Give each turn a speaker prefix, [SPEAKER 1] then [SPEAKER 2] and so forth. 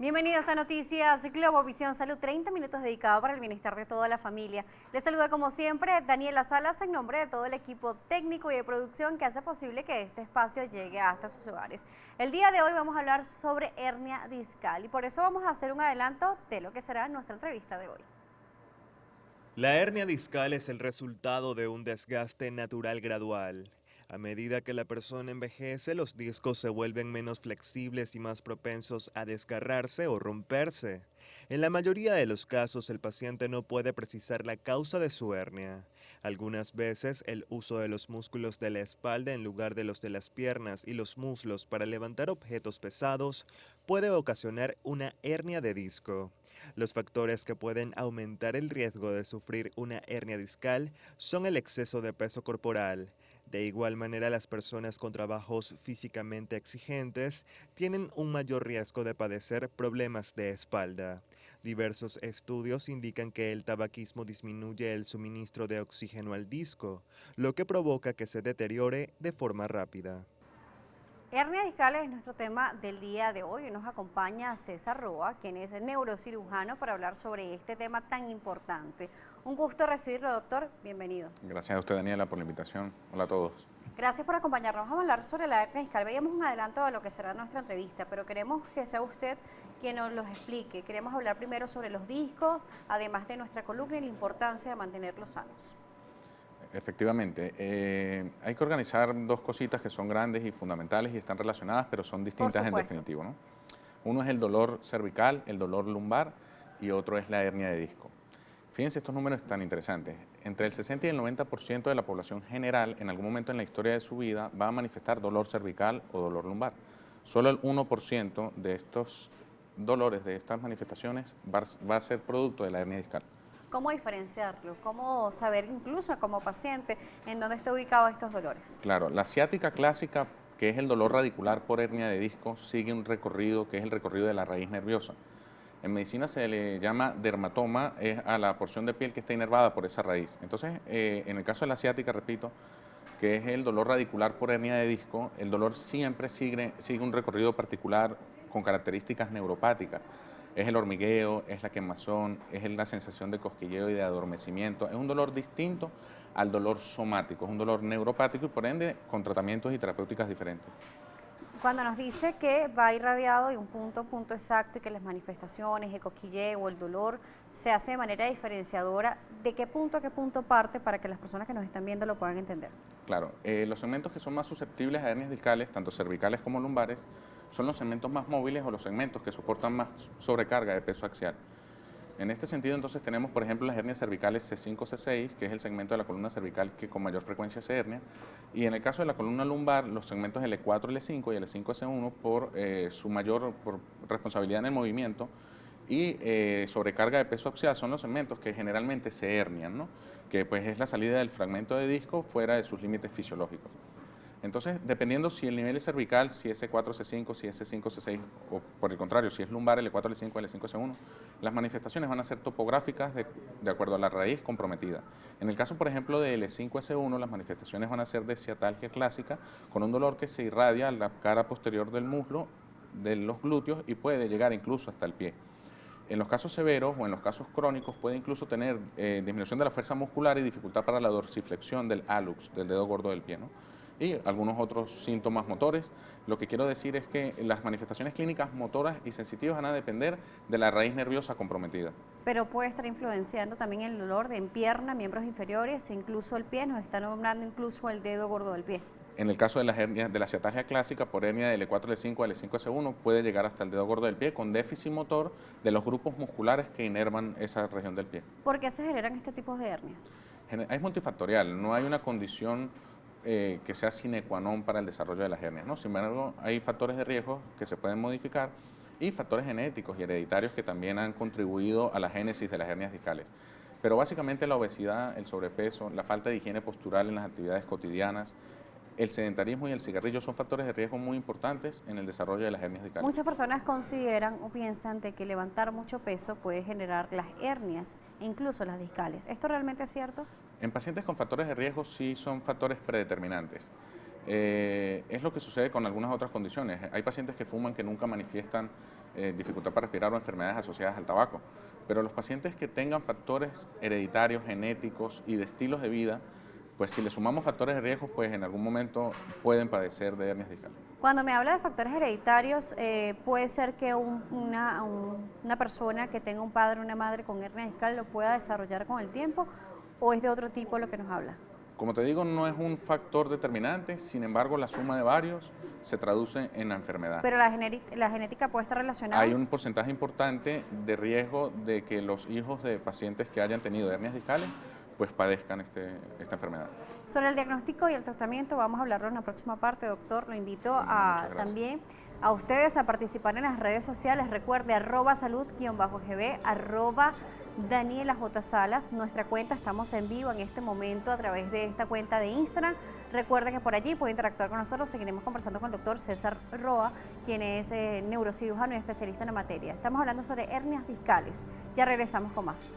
[SPEAKER 1] Bienvenidos a Noticias Globovisión Salud, 30 minutos dedicados para el bienestar de toda la familia. Les saluda como siempre Daniela Salas en nombre de todo el equipo técnico y de producción que hace posible que este espacio llegue hasta sus hogares. El día de hoy vamos a hablar sobre hernia discal y por eso vamos a hacer un adelanto de lo que será nuestra entrevista de hoy.
[SPEAKER 2] La hernia discal es el resultado de un desgaste natural gradual. A medida que la persona envejece, los discos se vuelven menos flexibles y más propensos a desgarrarse o romperse. En la mayoría de los casos, el paciente no puede precisar la causa de su hernia. Algunas veces, el uso de los músculos de la espalda en lugar de los de las piernas y los muslos para levantar objetos pesados puede ocasionar una hernia de disco. Los factores que pueden aumentar el riesgo de sufrir una hernia discal son el exceso de peso corporal. De igual manera, las personas con trabajos físicamente exigentes tienen un mayor riesgo de padecer problemas de espalda. Diversos estudios indican que el tabaquismo disminuye el suministro de oxígeno al disco, lo que provoca que se deteriore de forma rápida.
[SPEAKER 1] Hernia discal es nuestro tema del día de hoy. Nos acompaña César Roa, quien es neurocirujano, para hablar sobre este tema tan importante. Un gusto recibirlo, doctor. Bienvenido.
[SPEAKER 3] Gracias a usted, Daniela, por la invitación. Hola a todos.
[SPEAKER 1] Gracias por acompañarnos. Vamos a hablar sobre la hernia discal. Veíamos un adelanto de lo que será nuestra entrevista, pero queremos que sea usted quien nos los explique. Queremos hablar primero sobre los discos, además de nuestra columna y la importancia de mantenerlos sanos.
[SPEAKER 3] Efectivamente, hay que organizar dos cositas que son grandes y fundamentales y están relacionadas, pero son distintas en definitivo, ¿no? Uno es el dolor cervical, el dolor lumbar y otro es la hernia de disco. Fíjense estos números tan interesantes. Entre el 60 y el 90% de la población general en algún momento en la historia de su vida va a manifestar dolor cervical o dolor lumbar. Solo el 1% de estos dolores, de estas manifestaciones, va a ser producto de la hernia discal.
[SPEAKER 1] ¿Cómo diferenciarlo? ¿Cómo saber incluso como paciente en dónde está ubicado estos dolores?
[SPEAKER 3] Claro, la ciática clásica, que es el dolor radicular por hernia de disco, sigue un recorrido que es el recorrido de la raíz nerviosa. En medicina se le llama dermatoma a la porción de piel que está inervada por esa raíz. Entonces, en el caso de la ciática, repito, que es el dolor radicular por hernia de disco, el dolor siempre sigue un recorrido particular con características neuropáticas. Es el hormigueo, es la quemazón, es la sensación de cosquilleo y de adormecimiento. Es un dolor distinto al dolor somático, es un dolor neuropático y por ende con tratamientos y terapéuticas diferentes.
[SPEAKER 1] Cuando nos dice que va irradiado de un punto a punto exacto y que las manifestaciones, el cosquilleo o el dolor se hace de manera diferenciadora, ¿de qué punto a qué punto parte para que las personas que nos están viendo lo puedan entender?
[SPEAKER 3] Claro, los segmentos que son más susceptibles a hernias discales, tanto cervicales como lumbares, son los segmentos más móviles o los segmentos que soportan más sobrecarga de peso axial. En este sentido, entonces, tenemos, por ejemplo, las hernias cervicales C5, C6, que es el segmento de la columna cervical que con mayor frecuencia se hernia, y en el caso de la columna lumbar, los segmentos L4, L5 y L5, S1 por su mayor responsabilidad en el movimiento y sobrecarga de peso axial son los segmentos que generalmente se hernian, ¿no? Que pues es la salida del fragmento de disco fuera de sus límites fisiológicos. Entonces, dependiendo si el nivel es cervical, si es C4, C5, si es C5, C6, o por el contrario, si es lumbar, L4, L5, L5, C1, las manifestaciones van a ser topográficas de acuerdo a la raíz comprometida. En el caso, por ejemplo, de L5, S1, las manifestaciones van a ser de ciatalgia clásica, con un dolor que se irradia a la cara posterior del muslo, de los glúteos, y puede llegar incluso hasta el pie. En los casos severos o en los casos crónicos puede incluso tener disminución de la fuerza muscular y dificultad para la dorsiflexión del hallux, del dedo gordo del pie, ¿no? Y algunos otros síntomas motores. Lo que quiero decir es que las manifestaciones clínicas motoras y sensitivas van a depender de la raíz nerviosa comprometida.
[SPEAKER 1] Pero puede estar influenciando también el dolor de en pierna, miembros inferiores e incluso el pie, nos está nombrando incluso el dedo gordo del pie.
[SPEAKER 3] En el caso de las hernias de la ciatalgia clásica, por hernia de L4, L5, L5, S1, puede llegar hasta el dedo gordo del pie con déficit motor de los grupos musculares que inervan esa región del pie.
[SPEAKER 1] ¿Por qué se generan este tipo de hernias?
[SPEAKER 3] Es multifactorial, no hay una condición que sea sine qua non para el desarrollo de las hernias, ¿no? Sin embargo, hay factores de riesgo que se pueden modificar y factores genéticos y hereditarios que también han contribuido a la génesis de las hernias discales. Pero básicamente la obesidad, el sobrepeso, la falta de higiene postural en las actividades cotidianas, el sedentarismo y el cigarrillo son factores de riesgo muy importantes en el desarrollo de las hernias discales.
[SPEAKER 1] Muchas personas consideran o piensan de que levantar mucho peso puede generar las hernias e incluso las discales. ¿Esto realmente es cierto?
[SPEAKER 3] En pacientes con factores de riesgo sí son factores predeterminantes. Es lo que sucede con algunas otras condiciones. Hay pacientes que fuman que nunca manifiestan dificultad para respirar o enfermedades asociadas al tabaco. Pero los pacientes que tengan factores hereditarios, genéticos y de estilos de vida, pues si le sumamos factores de riesgo, pues en algún momento pueden padecer de hernias discales.
[SPEAKER 1] Cuando me habla de factores hereditarios, puede ser que una persona que tenga un padre o una madre con hernia discal lo pueda desarrollar con el tiempo, ¿o es de otro tipo lo que nos habla?
[SPEAKER 3] Como te digo, no es un factor determinante, sin embargo, la suma de varios se traduce en la enfermedad.
[SPEAKER 1] Pero la genética puede estar relacionada.
[SPEAKER 3] Hay un porcentaje importante de riesgo de que los hijos de pacientes que hayan tenido hernias discales pues padezcan esta enfermedad.
[SPEAKER 1] Sobre el diagnóstico y el tratamiento vamos a hablarlo en la próxima parte, doctor. Lo invito también a ustedes a participar en las redes sociales. Recuerde, @salud_gb, @Daniela J. Salas, nuestra cuenta. Estamos en vivo en este momento a través de esta cuenta de Instagram. Recuerden que por allí puede interactuar con nosotros. Seguiremos conversando con el doctor César Roa, quien es neurocirujano y especialista en la materia. Estamos hablando sobre hernias discales. Ya regresamos con más.